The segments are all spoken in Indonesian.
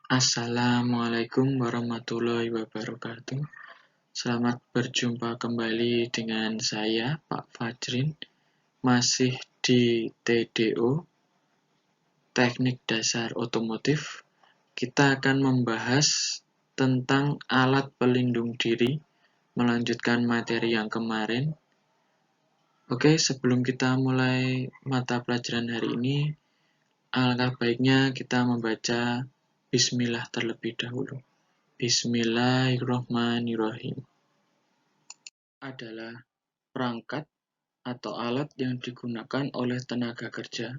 Assalamualaikum warahmatullahi wabarakatuh. Selamat berjumpa kembali dengan saya, Pak Fajrin, masih di TDO, Teknik Dasar Otomotif. Kita akan membahas tentang alat pelindung diri, melanjutkan materi yang kemarin. Oke, sebelum kita mulai mata pelajaran hari ini, alangkah baiknya kita membaca Bismillah terlebih dahulu. Bismillahirrahmanirrahim adalah perangkat atau alat yang digunakan oleh tenaga kerja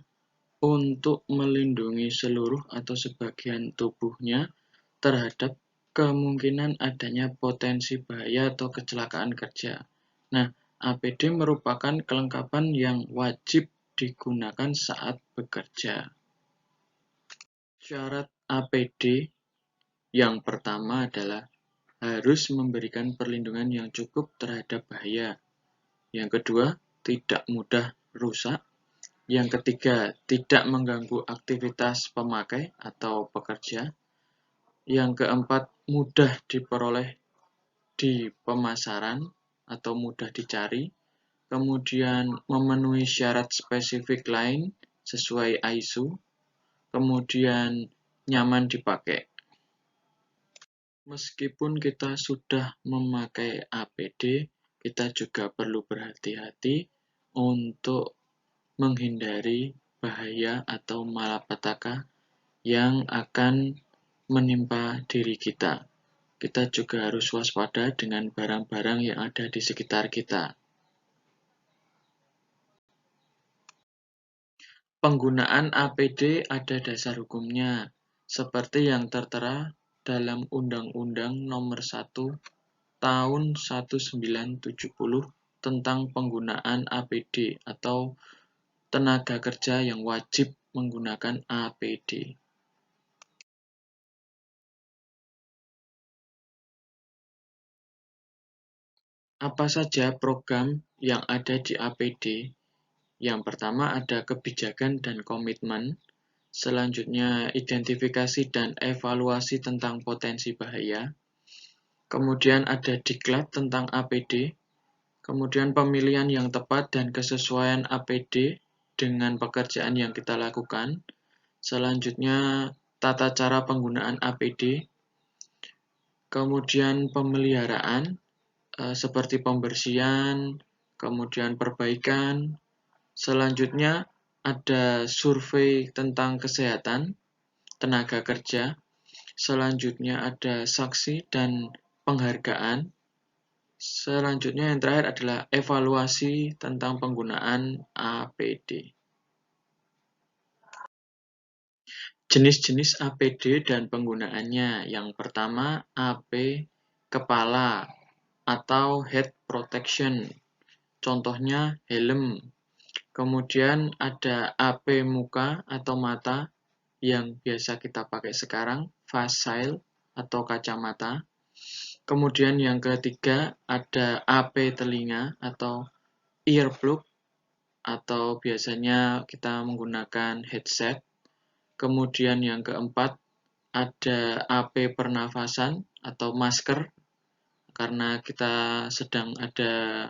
untuk melindungi seluruh atau sebagian tubuhnya terhadap kemungkinan adanya potensi bahaya atau kecelakaan kerja. Nah, APD merupakan kelengkapan yang wajib digunakan saat bekerja. Syarat APD yang pertama adalah harus memberikan perlindungan yang cukup terhadap bahaya. Yang kedua, tidak mudah rusak. Yang ketiga, tidak mengganggu aktivitas pemakai atau pekerja. Yang keempat, mudah diperoleh di pemasaran atau mudah dicari. Kemudian memenuhi syarat spesifik lain sesuai ISO. Kemudian nyaman dipakai. Meskipun kita sudah memakai APD, kita juga perlu berhati-hati untuk menghindari bahaya atau malapetaka yang akan menimpa diri kita. Kita juga harus waspada dengan barang-barang yang ada di sekitar kita. Penggunaan APD ada dasar hukumnya, seperti yang tertera dalam Undang-Undang Nomor 1 Tahun 1970 tentang penggunaan APD atau tenaga kerja yang wajib menggunakan APD. Apa saja program yang ada di APD? Yang pertama ada kebijakan dan komitmen. Selanjutnya identifikasi dan evaluasi tentang potensi bahaya. Kemudian ada diklat tentang APD. Kemudian pemilihan yang tepat dan kesesuaian APD dengan pekerjaan yang kita lakukan. Selanjutnya tata cara penggunaan APD. Kemudian pemeliharaan seperti pembersihan, kemudian perbaikan. Selanjutnya ada survei tentang kesehatan tenaga kerja. Selanjutnya ada saksi dan penghargaan. Selanjutnya yang terakhir adalah evaluasi tentang penggunaan APD. Jenis-jenis APD dan penggunaannya. Yang pertama, AP kepala atau head protection. Contohnya helm. Kemudian ada AP muka atau mata yang biasa kita pakai sekarang, face shield atau kacamata. Kemudian yang ketiga ada AP telinga atau earplug atau biasanya kita menggunakan headset. Kemudian yang keempat ada AP pernafasan atau masker karena kita sedang ada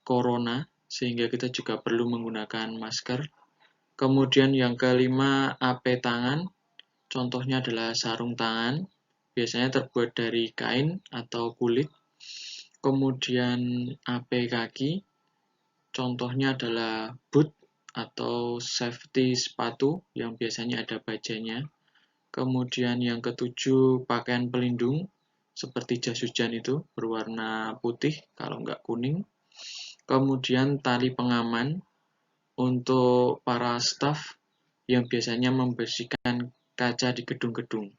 corona sehingga kita juga perlu menggunakan masker. Kemudian yang kelima AP tangan, contohnya adalah sarung tangan, biasanya terbuat dari kain atau kulit. Kemudian AP kaki, contohnya adalah boot atau safety sepatu yang biasanya ada bajanya. Kemudian yang ketujuh pakaian pelindung seperti jas hujan itu berwarna putih kalau nggak kuning. Kemudian tali pengaman untuk para staf yang biasanya membersihkan kaca di gedung-gedung.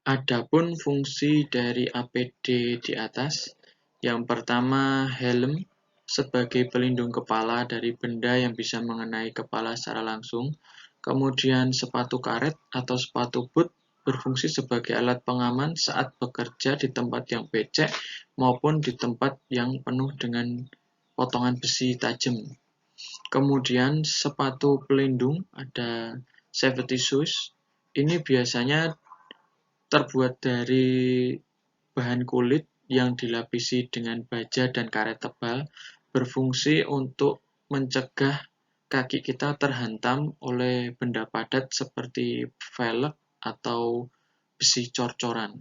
Adapun fungsi dari APD di atas, yang pertama helm sebagai pelindung kepala dari benda yang bisa mengenai kepala secara langsung. Kemudian sepatu karet atau sepatu boot berfungsi sebagai alat pengaman saat bekerja di tempat yang becek maupun di tempat yang penuh dengan potongan besi tajam. Kemudian sepatu pelindung, ada safety shoes. Ini biasanya terbuat dari bahan kulit yang dilapisi dengan baja dan karet tebal, berfungsi untuk mencegah kaki kita terhantam oleh benda padat seperti velg atau besi cor-coran.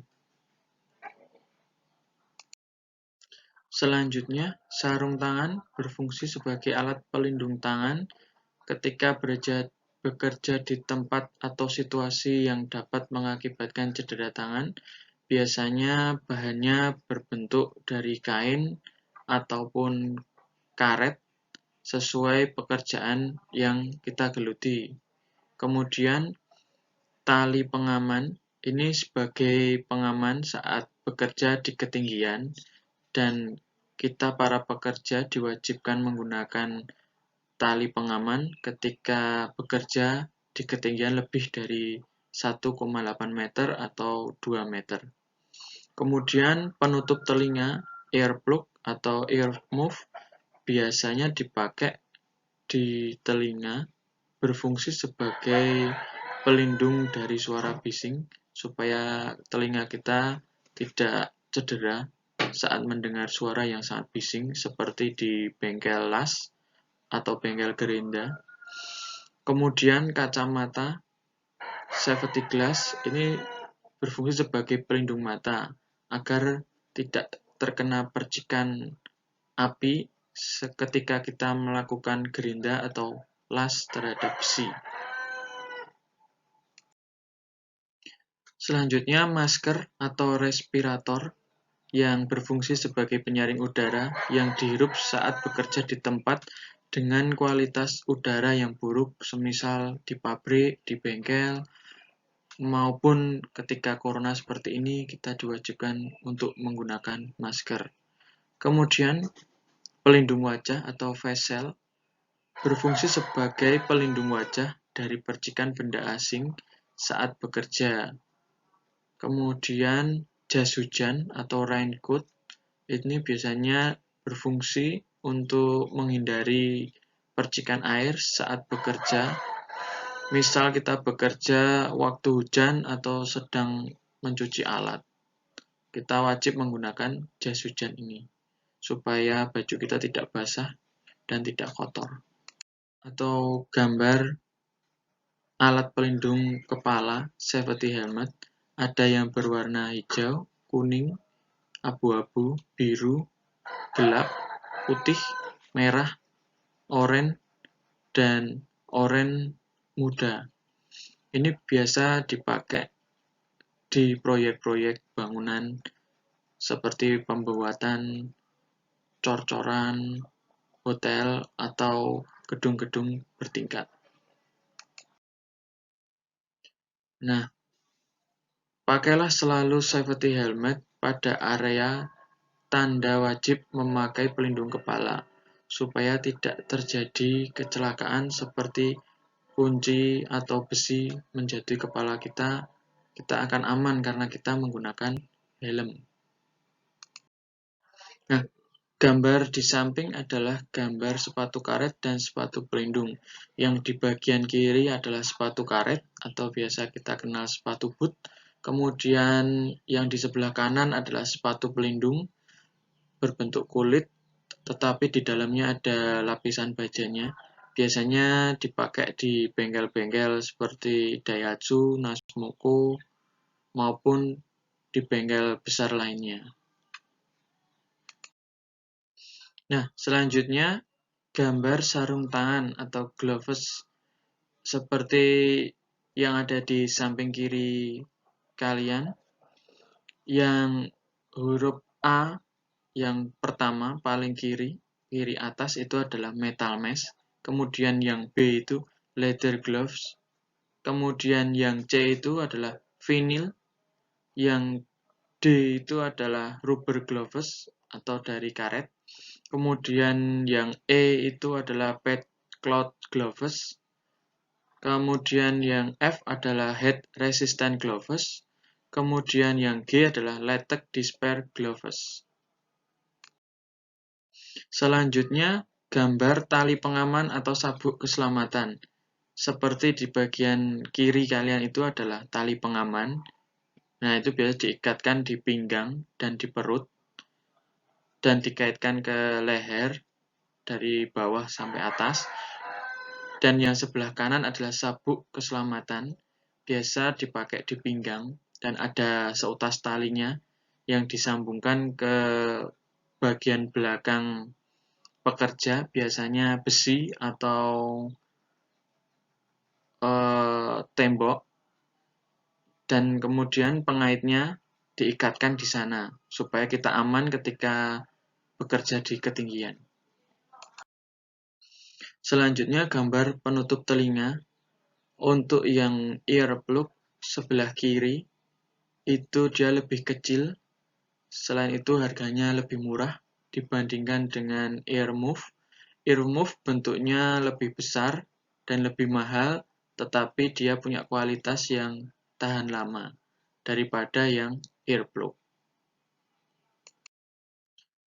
Selanjutnya, sarung tangan berfungsi sebagai alat pelindung tangan ketika bekerja di tempat atau situasi yang dapat mengakibatkan cedera tangan. Biasanya bahannya berbentuk dari kain ataupun karet sesuai pekerjaan yang kita geluti. Kemudian tali pengaman ini sebagai pengaman saat bekerja di ketinggian, dan kita para pekerja diwajibkan menggunakan tali pengaman ketika bekerja di ketinggian lebih dari 1,8 meter atau 2 meter. Kemudian penutup telinga, earplug atau earmuff, biasanya dipakai di telinga, berfungsi sebagai pelindung dari suara bising supaya telinga kita tidak cedera saat mendengar suara yang sangat bising seperti di bengkel las atau bengkel gerinda. Kemudian kacamata safety glass ini berfungsi sebagai pelindung mata agar tidak terkena percikan api ketika kita melakukan gerinda atau las terhadap besi. Selanjutnya, masker atau respirator yang berfungsi sebagai penyaring udara yang dihirup saat bekerja di tempat dengan kualitas udara yang buruk, semisal di pabrik, di bengkel, maupun ketika corona seperti ini kita diwajibkan untuk menggunakan masker. Kemudian, pelindung wajah atau face shield berfungsi sebagai pelindung wajah dari percikan benda asing saat bekerja. Kemudian jas hujan atau raincoat ini biasanya berfungsi untuk menghindari percikan air saat bekerja. Misal kita bekerja waktu hujan atau sedang mencuci alat, kita wajib menggunakan jas hujan ini supaya baju kita tidak basah dan tidak kotor. Atau gambar alat pelindung kepala, safety helmet, ada yang berwarna hijau, kuning, abu-abu, biru, gelap, putih, merah, oranye, dan oranye muda. Ini biasa dipakai di proyek-proyek bangunan seperti pembuatan cor-coran, hotel, atau gedung-gedung bertingkat. Nah, pakailah selalu safety helmet pada area tanda wajib memakai pelindung kepala, supaya tidak terjadi kecelakaan seperti kunci atau besi menjadi kepala kita. Kita akan aman karena kita menggunakan helm. Nah, gambar di samping adalah gambar sepatu karet dan sepatu pelindung. Yang di bagian kiri adalah sepatu karet atau biasa kita kenal sepatu boot. Kemudian yang di sebelah kanan adalah sepatu pelindung berbentuk kulit, tetapi di dalamnya ada lapisan bajanya. Biasanya dipakai di bengkel-bengkel seperti Daihatsu, Nasmoko, maupun di bengkel besar lainnya. Nah, selanjutnya gambar sarung tangan atau gloves seperti yang ada di samping kiri kalian. Yang huruf A yang pertama paling kiri atas itu adalah metal mesh. Kemudian yang B itu leather gloves. Kemudian yang C itu adalah vinyl. Yang D itu adalah rubber gloves atau dari karet. Kemudian yang E itu adalah pad cloth gloves. Kemudian yang F adalah heat resistant gloves. Kemudian yang G adalah latex disper gloves. Selanjutnya, gambar tali pengaman atau sabuk keselamatan. Seperti di bagian kiri kalian itu adalah tali pengaman. Nah, itu biasa diikatkan di pinggang dan di perut dan dikaitkan ke leher dari bawah sampai atas. Dan yang sebelah kanan adalah sabuk keselamatan, biasa dipakai di pinggang dan ada seutas talinya yang disambungkan ke bagian belakang pekerja, biasanya besi atau tembok, dan kemudian pengaitnya diikatkan di sana supaya kita aman ketika bekerja di ketinggian. Selanjutnya gambar penutup telinga. Untuk yang earplug sebelah kiri itu dia lebih kecil. Selain itu harganya lebih murah dibandingkan dengan earmuff. Earmuff bentuknya lebih besar dan lebih mahal, tetapi dia punya kualitas yang tahan lama daripada yang earplug.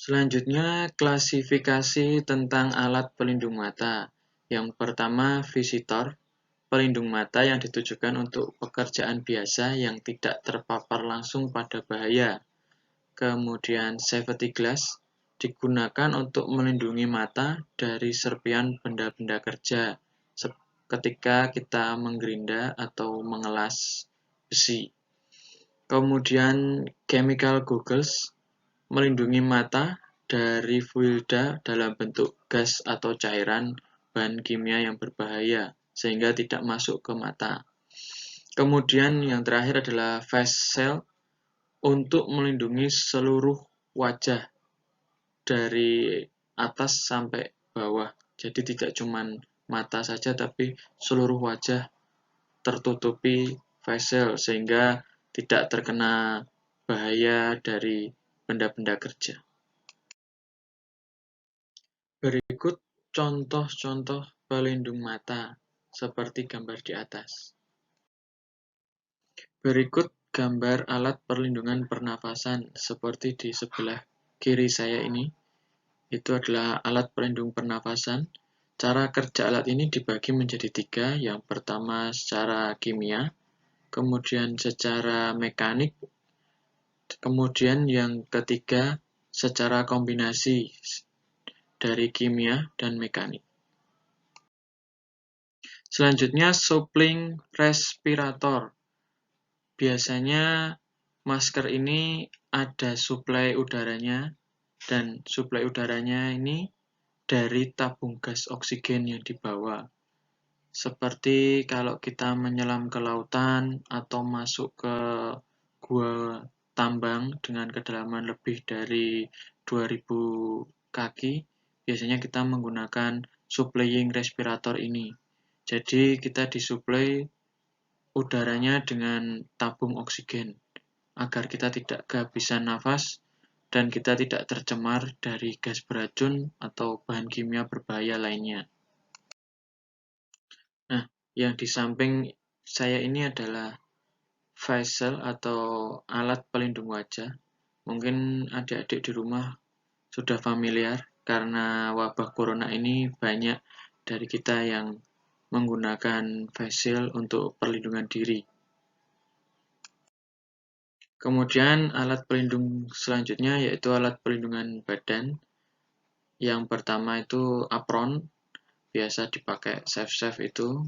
Selanjutnya, klasifikasi tentang alat pelindung mata. Yang pertama, visitor, pelindung mata yang ditujukan untuk pekerjaan biasa yang tidak terpapar langsung pada bahaya. Kemudian, safety glass, digunakan untuk melindungi mata dari serpian benda-benda kerja ketika kita menggerinda atau mengelas besi. Kemudian, chemical goggles, melindungi mata dari fluida dalam bentuk gas atau cairan bahan kimia yang berbahaya sehingga tidak masuk ke mata. Kemudian yang terakhir adalah face shield untuk melindungi seluruh wajah dari atas sampai bawah. Jadi tidak cuma mata saja tapi seluruh wajah tertutupi face shield sehingga tidak terkena bahaya dari benda-benda kerja. Berikut contoh-contoh pelindung mata seperti gambar di atas. Berikut gambar alat perlindungan pernafasan seperti di sebelah kiri saya ini. Itu adalah alat pelindung pernafasan. Cara kerja alat ini dibagi menjadi 3. Yang pertama secara kimia, kemudian secara mekanik, kemudian yang ketiga secara kombinasi dari kimia dan mekanik. Selanjutnya, supplying respirator. Biasanya masker ini ada suplai udaranya, dan suplai udaranya ini dari tabung gas oksigen yang dibawa. Seperti kalau kita menyelam ke lautan atau masuk ke gua tambang dengan kedalaman lebih dari 2000 kaki, biasanya kita menggunakan supplying respirator ini. Jadi kita disuplai udaranya dengan tabung oksigen agar kita tidak kehabisan nafas dan kita tidak tercemar dari gas beracun atau bahan kimia berbahaya lainnya. Nah, yang di samping saya ini adalah face shield atau alat pelindung wajah. Mungkin adik-adik di rumah sudah familiar karena wabah corona ini banyak dari kita yang menggunakan face shield untuk perlindungan diri. Kemudian alat pelindung selanjutnya yaitu alat pelindungan badan. Yang pertama itu apron, biasa dipakai chef-chef itu,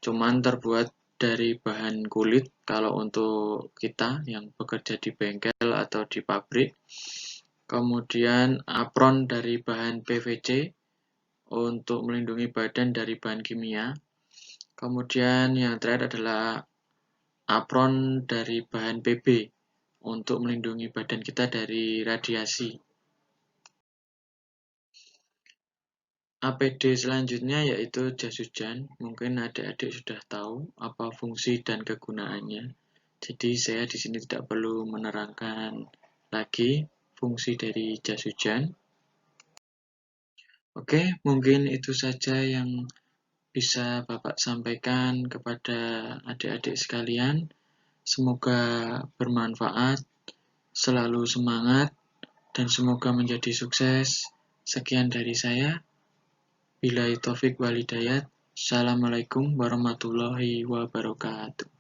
cuman terbuat dari bahan kulit kalau untuk kita yang bekerja di bengkel atau di pabrik. Kemudian apron dari bahan PVC untuk melindungi badan dari bahan kimia. Kemudian yang terakhir adalah apron dari bahan PB untuk melindungi badan kita dari radiasi. APD selanjutnya yaitu jas hujan. Mungkin adik-adik sudah tahu apa fungsi dan kegunaannya. Jadi saya di sini tidak perlu menerangkan lagi fungsi dari jas hujan. Oke, mungkin itu saja yang bisa Bapak sampaikan kepada adik-adik sekalian. Semoga bermanfaat, selalu semangat, dan semoga menjadi sukses. Sekian dari saya. Wabillahi taufik walhidayah. Assalamualaikum warahmatullahi wabarakatuh.